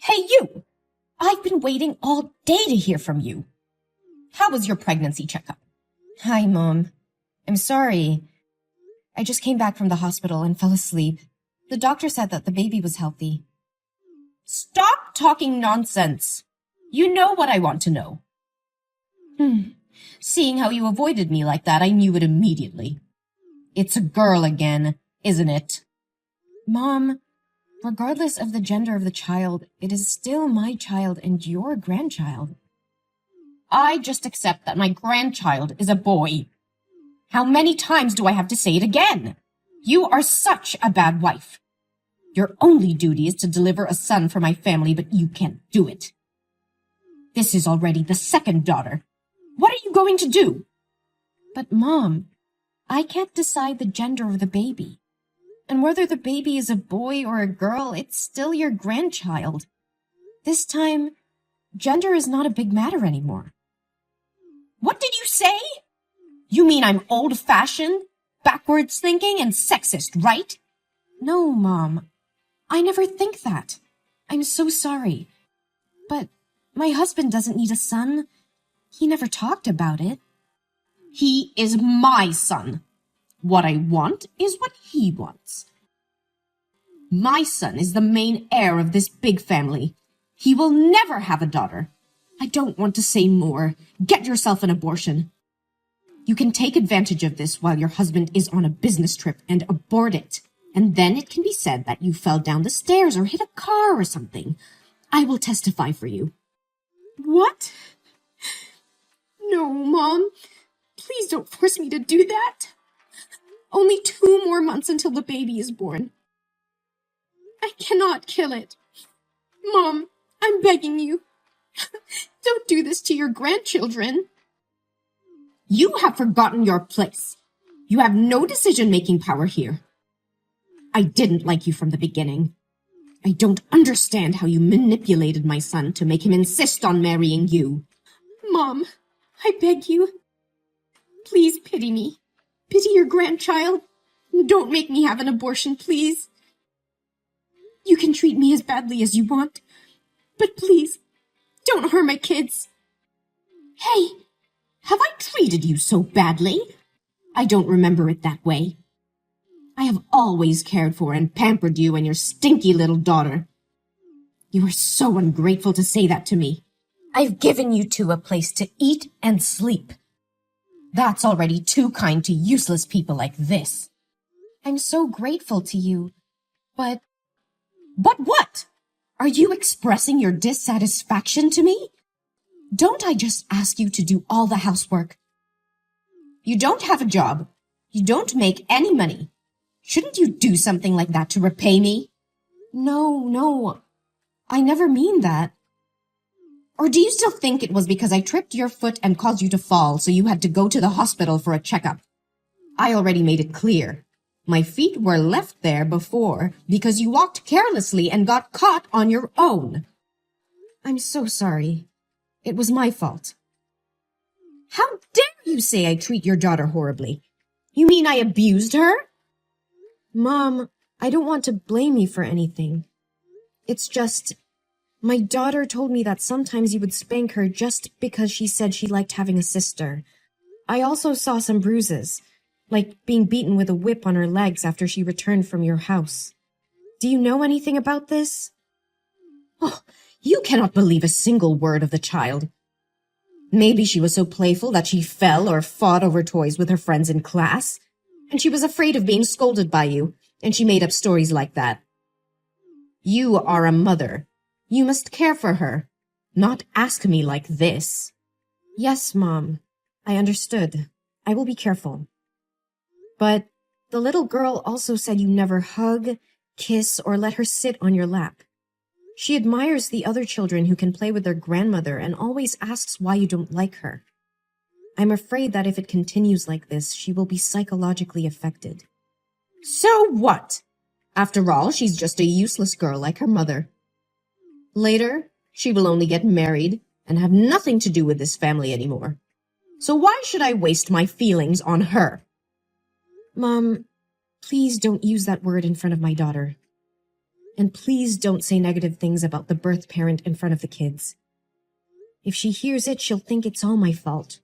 Hey, you! I've been waiting all day to hear from you. How was your pregnancy checkup? Hi, Mom. I'm sorry. I just came back from the hospital and fell asleep. The doctor said that the baby was healthy. Stop talking nonsense. You know what I want to know. Seeing how you avoided me like that, I knew it immediately. It's a girl again, isn't it? Mom, regardless of the gender of the child, it is still my child and your grandchild. I just accept that my grandchild is a boy. How many times do I have to say it again? You are such a bad wife. Your only duty is to deliver a son for my family, but you can't do it. This is already the second daughter. What are you going to do? But Mom, I can't decide the gender of the baby. And whether the baby is a boy or a girl, it's still your grandchild. This time, gender is not a big matter anymore. What did you say? You mean I'm old-fashioned, backwards thinking, and sexist, right? No, Mom. I never think that. I'm so sorry. But my husband doesn't need a son. He never talked about it. He is my son. What I want is what he wants. My son is the main heir of this big family. He will never have a daughter. I don't want to say more. Get yourself an abortion. You can take advantage of this while your husband is on a business trip and abort it. And then it can be said that you fell down the stairs or hit a car or something. I will testify for you. What? No, Mom. Please don't force me to do that. Only 2 more months until the baby is born. I cannot kill it. Mom, I'm begging you. Don't do this to your grandchildren. You have forgotten your place. You have no decision-making power here. I didn't like you from the beginning. I don't understand how you manipulated my son to make him insist on marrying you. Mom, I beg you. Please pity me. Pity your grandchild. Don't make me have an abortion, please. You can treat me as badly as you want, but please, don't harm my kids. Hey, have I treated you so badly? I don't remember it that way. I have always cared for and pampered you and your stinky little daughter. You are so ungrateful to say that to me. I've given you two a place to eat and sleep. That's already too kind to useless people like this. I'm so grateful to you, but... But what? Are you expressing your dissatisfaction to me? Don't I just ask you to do all the housework? You don't have a job. You don't make any money. Shouldn't you do something like that to repay me? No. I never mean that. Or do you still think it was because I tripped your foot and caused you to fall, so you had to go to the hospital for a checkup? I already made it clear. My feet were left there before because you walked carelessly and got caught on your own. I'm so sorry. It was my fault. How dare you say I treat your daughter horribly? You mean I abused her? Mom, I don't want to blame you for anything. It's just... My daughter told me that sometimes you would spank her just because she said she liked having a sister. I also saw some bruises, like being beaten with a whip on her legs after she returned from your house. Do you know anything about this? Oh, you cannot believe a single word of the child. Maybe she was so playful that she fell or fought over toys with her friends in class, and she was afraid of being scolded by you, and she made up stories like that. You are a mother. You must care for her, not ask me like this. Yes, Mom. I understood. I will be careful. But the little girl also said you never hug, kiss, or let her sit on your lap. She admires the other children who can play with their grandmother and always asks why you don't like her. I'm afraid that if it continues like this, she will be psychologically affected. So what? After all, she's just a useless girl like her mother. Later, she will only get married and have nothing to do with this family anymore. So why should I waste my feelings on her? Mom, please don't use that word in front of my daughter. And please don't say negative things about the birth parent in front of the kids. If she hears it, she'll think it's all my fault.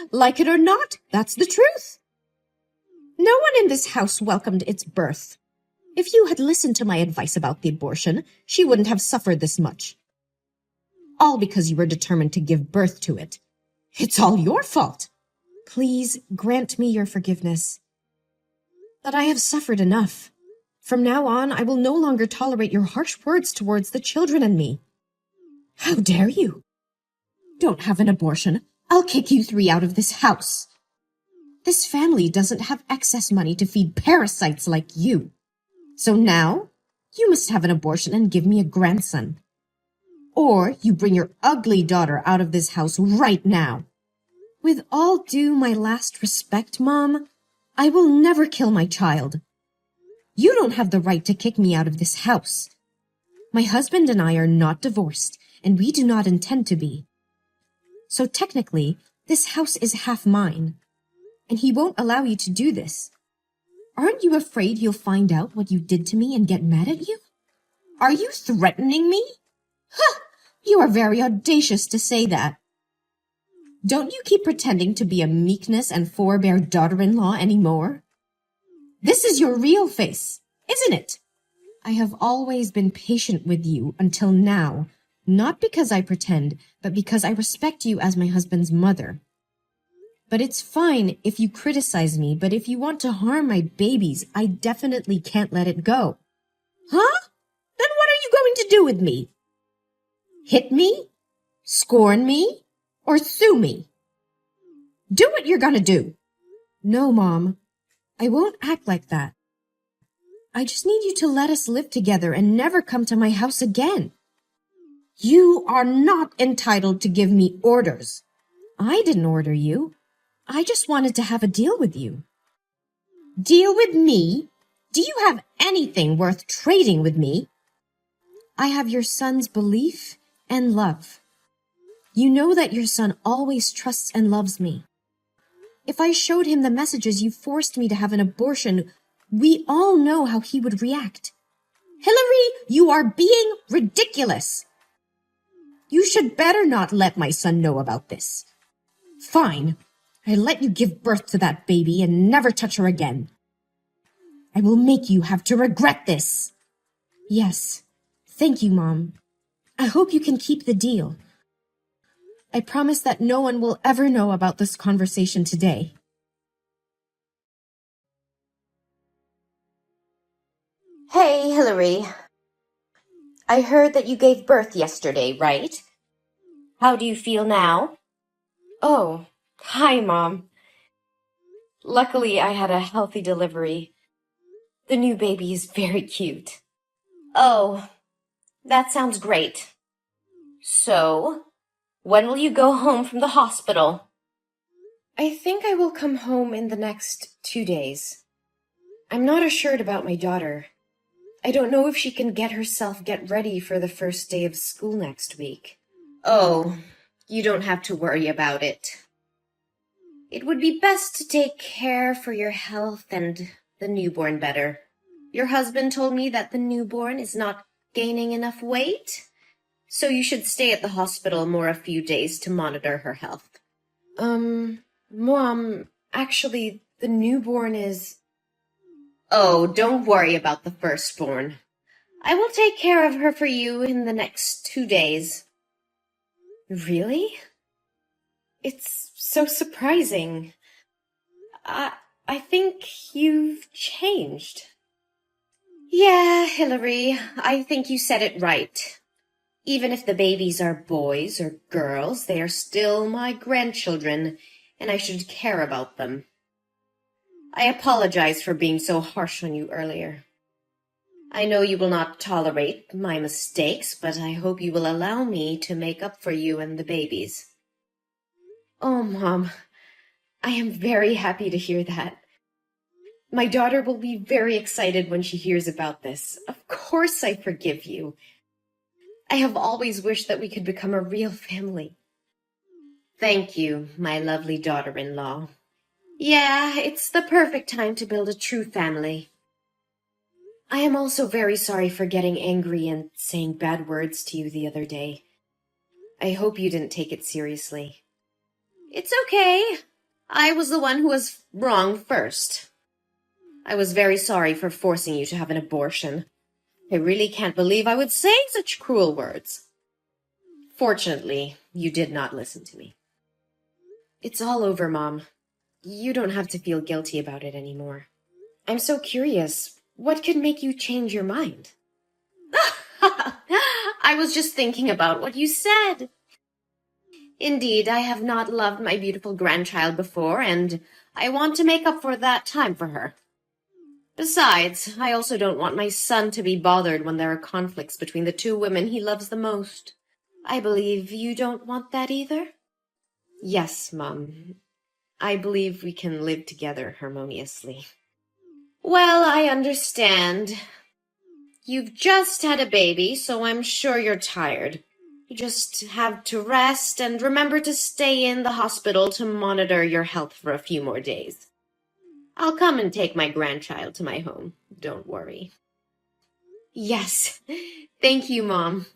Like it or not, that's the truth. No one in this house welcomed its birth. If you had listened to my advice about the abortion, she wouldn't have suffered this much. All because you were determined to give birth to it. It's all your fault. Please grant me your forgiveness. That I have suffered enough. From now on, I will no longer tolerate your harsh words towards the children and me. How dare you? Don't have an abortion. I'll kick you three out of this house. This family doesn't have excess money to feed parasites like you. So now, you must have an abortion and give me a grandson. Or you bring your ugly daughter out of this house right now. With all due my last respect, Mom, I will never kill my child. You don't have the right to kick me out of this house. My husband and I are not divorced, and we do not intend to be. So technically, this house is half mine, and he won't allow you to do this. Aren't you afraid he'll find out what you did to me and get mad at you? Are you threatening me? You are very audacious to say that. Don't you keep pretending to be a meekness and forbear daughter-in-law anymore? This is your real face, isn't it? I have always been patient with you until now, not because I pretend, but because I respect you as my husband's mother. But it's fine if you criticize me, but if you want to harm my babies, I definitely can't let it go. Huh? Then what are you going to do with me? Hit me? Scorn me? Or sue me? Do what you're gonna do. No, Mom. I won't act like that. I just need you to let us live together and never come to my house again. You are not entitled to give me orders. I didn't order you. I just wanted to have a deal with you. Deal with me? Do you have anything worth trading with me? I have your son's belief and love. You know that your son always trusts and loves me. If I showed him the messages you forced me to have an abortion, we all know how he would react. Hillary, you are being ridiculous. You should better not let my son know about this. Fine. I let you give birth to that baby and never touch her again. I will make you have to regret this. Yes. Thank you, Mom. I hope you can keep the deal. I promise that no one will ever know about this conversation today. Hey, Hillary. I heard that you gave birth yesterday, right? How do you feel now? Oh, hi, Mom. Luckily, I had a healthy delivery. The new baby is very cute. Oh, that sounds great. So, when will you go home from the hospital? I think I will come home in the next 2 days. I'm not assured about my daughter. I don't know if she can get ready for the first day of school next week. Oh, you don't have to worry about it. It would be best to take care for your health and the newborn better. Your husband told me that the newborn is not gaining enough weight, so you should stay at the hospital more a few days to monitor her health. Mom, actually, the newborn is... Oh, don't worry about the firstborn. I will take care of her for you in the next 2 days. Really? It's so surprising. I think you've changed. Yeah, Hillary, I think you said it right. Even if the babies are boys or girls, they are still my grandchildren, and I should care about them. I apologize for being so harsh on you earlier. I know you will not tolerate my mistakes, but I hope you will allow me to make up for you and the babies. Oh, Mom, I am very happy to hear that. My daughter will be very excited when she hears about this. Of course I forgive you. I have always wished that we could become a real family. Thank you, my lovely daughter-in-law. Yeah, it's the perfect time to build a true family. I am also very sorry for getting angry and saying bad words to you the other day. I hope you didn't take it seriously. It's okay. I was the one who was wrong first. I was very sorry for forcing you to have an abortion. I really can't believe I would say such cruel words. Fortunately, you did not listen to me. It's all over, Mom. You don't have to feel guilty about it anymore. I'm so curious. What could make you change your mind? I was just thinking about what you said. Indeed, I have not loved my beautiful grandchild before, and I want to make up for that time for her. Besides, I also don't want my son to be bothered when there are conflicts between the two women he loves the most. I believe you don't want that either? Yes, Mum. I believe we can live together harmoniously. Well, I understand. You've just had a baby, so I'm sure you're tired. You just have to rest and remember to stay in the hospital to monitor your health for a few more days. I'll come and take my grandchild to my home. Don't worry. Yes. Thank you, Mom.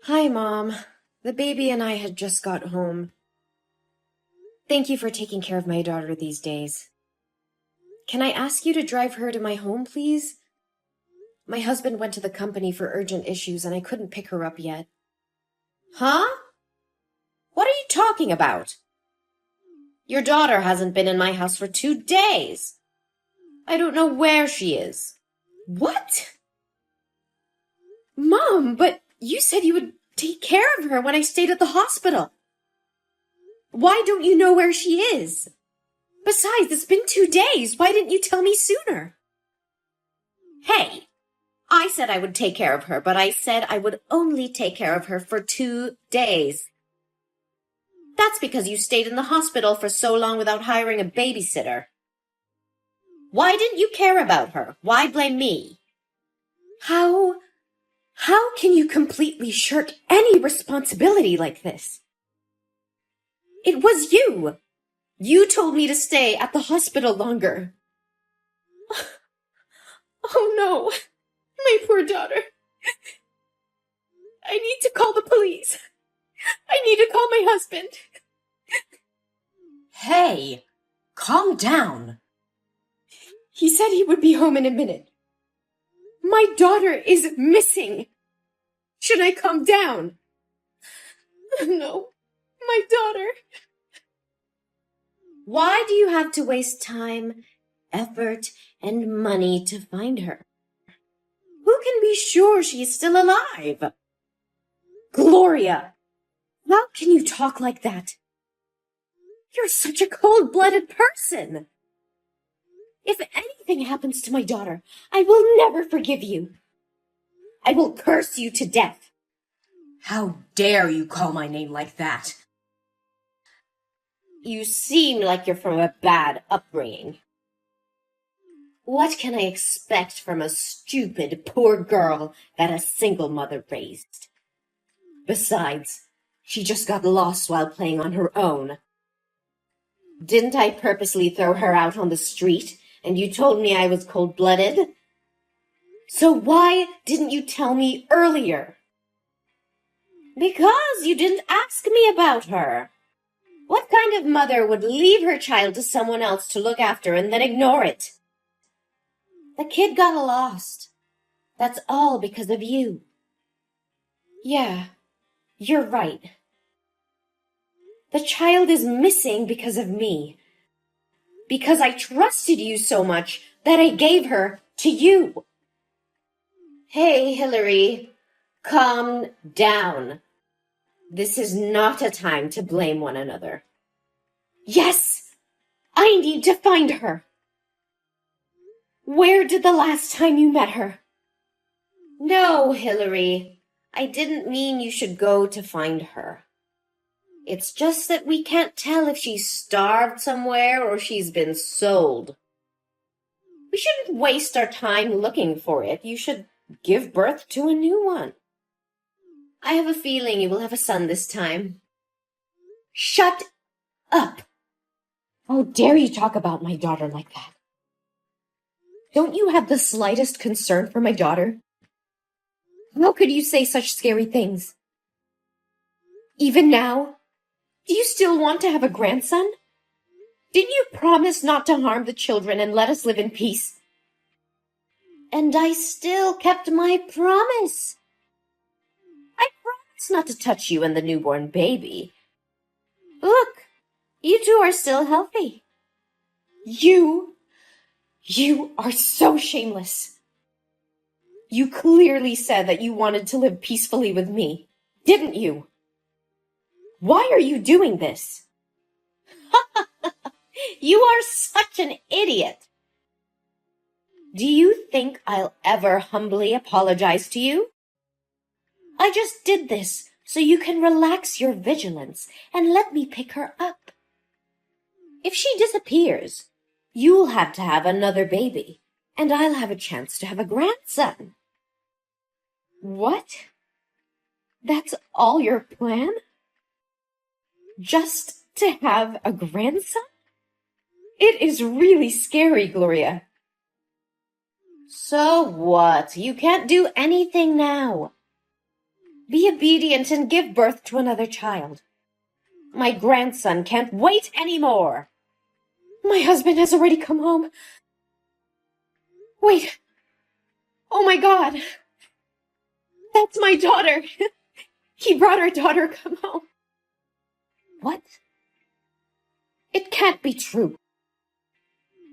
Hi, Mom. The baby and I had just got home. Thank you for taking care of my daughter these days. Can I ask you to drive her to my home, please? My husband went to the company for urgent issues and I couldn't pick her up yet. Huh? What are you talking about? Your daughter hasn't been in my house for 2 days. I don't know where she is. What? Mom, but you said you would take care of her when I stayed at the hospital. Why don't you know where she is? Besides, it's been 2 days. Why didn't you tell me sooner? Hey, I said I would take care of her, but I said I would only take care of her for 2 days. That's because you stayed in the hospital for so long without hiring a babysitter. Why didn't you care about her? Why blame me? How can you completely shirk any responsibility like this? It was you. You told me to stay at the hospital longer. Oh no, my poor daughter. I need to call the police. I need to call my husband. Hey, calm down. He said he would be home in a minute. My daughter is missing. Should I calm down? No, my daughter. Why do you have to waste time, effort, and money to find her? Who can be sure she is still alive? Gloria, how can you talk like that? You're such a cold-blooded person. If anything happens to my daughter, I will never forgive you. I will curse you to death. How dare you call my name like that? You seem like you're from a bad upbringing. What can I expect from a stupid, poor girl that a single mother raised? Besides, she just got lost while playing on her own. Didn't I purposely throw her out on the street, and you told me I was cold-blooded? So why didn't you tell me earlier? Because you didn't ask me about her. What kind of mother would leave her child to someone else to look after and then ignore it? The kid got lost. That's all because of you. Yeah, you're right. The child is missing because of me. Because I trusted you so much that I gave her to you. Hey, Hillary, calm down. This is not a time to blame one another. Yes, I need to find her. Where did the last time you met her? No, Hillary, I didn't mean you should go to find her. It's just that we can't tell if she's starved somewhere or she's been sold. We shouldn't waste our time looking for it. You should give birth to a new one. I have a feeling you will have a son this time. Shut up! How dare you talk about my daughter like that? Don't you have the slightest concern for my daughter? How could you say such scary things? Even now, do you still want to have a grandson? Didn't you promise not to harm the children and let us live in peace? And I still kept my promise. I promised not to touch you and the newborn baby. Look, you two are still healthy. You are so shameless. You clearly said that you wanted to live peacefully with me, didn't you? Why are you doing this? You are such an idiot. Do you think I'll ever humbly apologize to you? I just did this so you can relax your vigilance and let me pick her up. If she disappears, you'll have to have another baby, and I'll have a chance to have a grandson. What? That's all your plan? Just to have a grandson? It is really scary, Gloria. So what? You can't do anything now. Be obedient and give birth to another child. My grandson can't wait anymore. My husband has already come home. Wait. Oh my God. That's my daughter. He brought our daughter come home. What? It can't be true.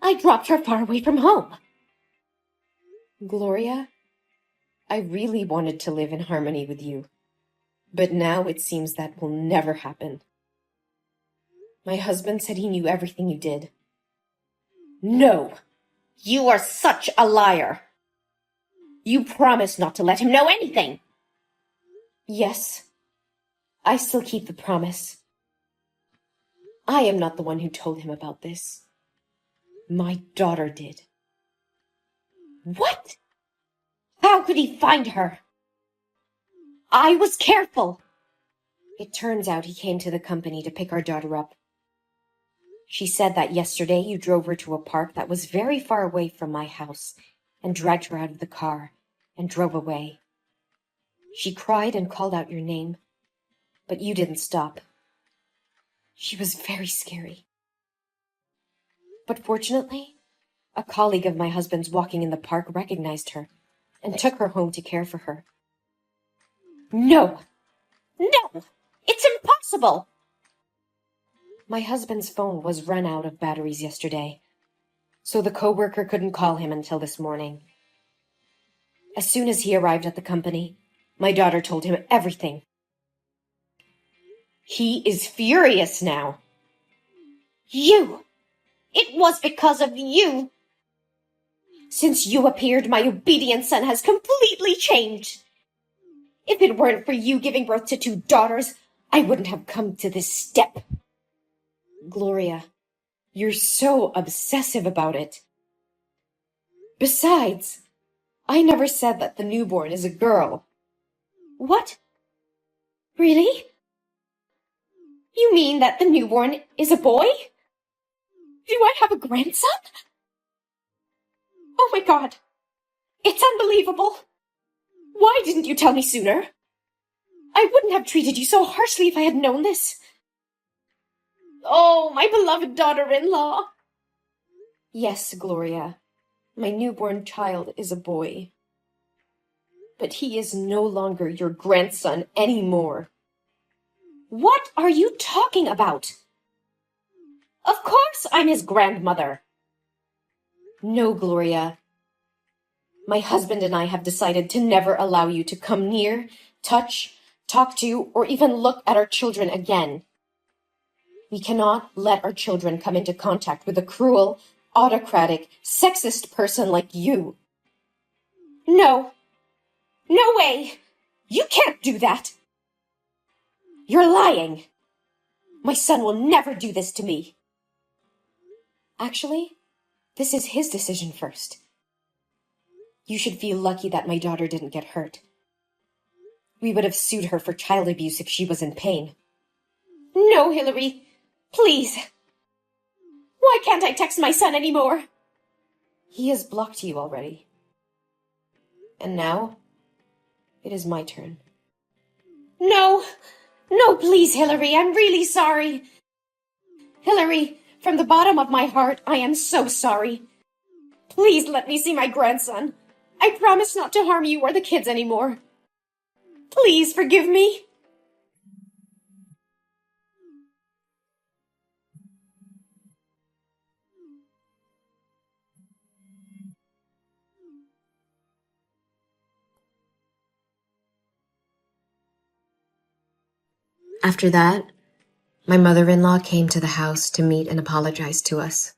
I dropped her far away from home. Gloria, I really wanted to live in harmony with you, but now it seems that will never happen. My husband said he knew everything you did. No, you are such a liar. You promised not to let him know anything. Yes, I still keep the promise. I am not the one who told him about this. My daughter did. What? How could he find her? I was careful. It turns out he came to the company to pick our daughter up. She said that yesterday you drove her to a park that was very far away from my house and dragged her out of the car and drove away. She cried and called out your name, but you didn't stop. She was very scary. But fortunately, a colleague of my husband's walking in the park recognized her and took her home to care for her. No! No! It's impossible! My husband's phone was run out of batteries yesterday, so the coworker couldn't call him until this morning. As soon as he arrived at the company, my daughter told him everything. He is furious now. You! It was because of you! Since you appeared, my obedient son has completely changed. If it weren't for you giving birth to 2 daughters, I wouldn't have come to this step. Gloria, you're so obsessive about it. Besides, I never said that the newborn is a girl. What? Really? You mean that the newborn is a boy? Do I have a grandson? Oh my God! It's unbelievable! Why didn't you tell me sooner? I wouldn't have treated you so harshly if I had known this. Oh, my beloved daughter-in-law! Yes, Gloria, my newborn child is a boy. But he is no longer your grandson anymore. What are you talking about? Of course I'm his grandmother. No, Gloria. My husband and I have decided to never allow you to come near, touch, talk to, or even look at our children again. We cannot let our children come into contact with a cruel, autocratic, sexist person like you. No. No way! You can't do that! You're lying! My son will never do this to me. Actually, this is his decision first. You should feel lucky that my daughter didn't get hurt. We would have sued her for child abuse if she was in pain. No, Hillary, please. Why can't I text my son anymore? He has blocked you already. And now, it is my turn. No! No, please, Hillary, I'm really sorry. Hillary, from the bottom of my heart, I am so sorry. Please let me see my grandson. I promise not to harm you or the kids anymore. Please forgive me. After that, my mother-in-law came to the house to meet and apologize to us.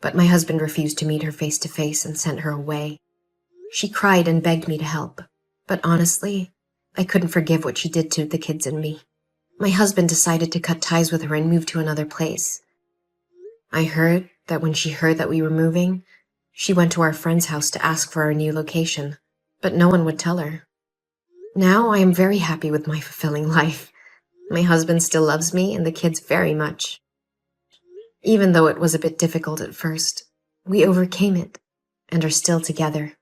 But my husband refused to meet her face to face and sent her away. She cried and begged me to help, but honestly, I couldn't forgive what she did to the kids and me. My husband decided to cut ties with her and move to another place. I heard that when she heard that we were moving, she went to our friend's house to ask for our new location, but no one would tell her. Now I am very happy with my fulfilling life. My husband still loves me and the kids very much. Even though it was a bit difficult at first, we overcame it and are still together.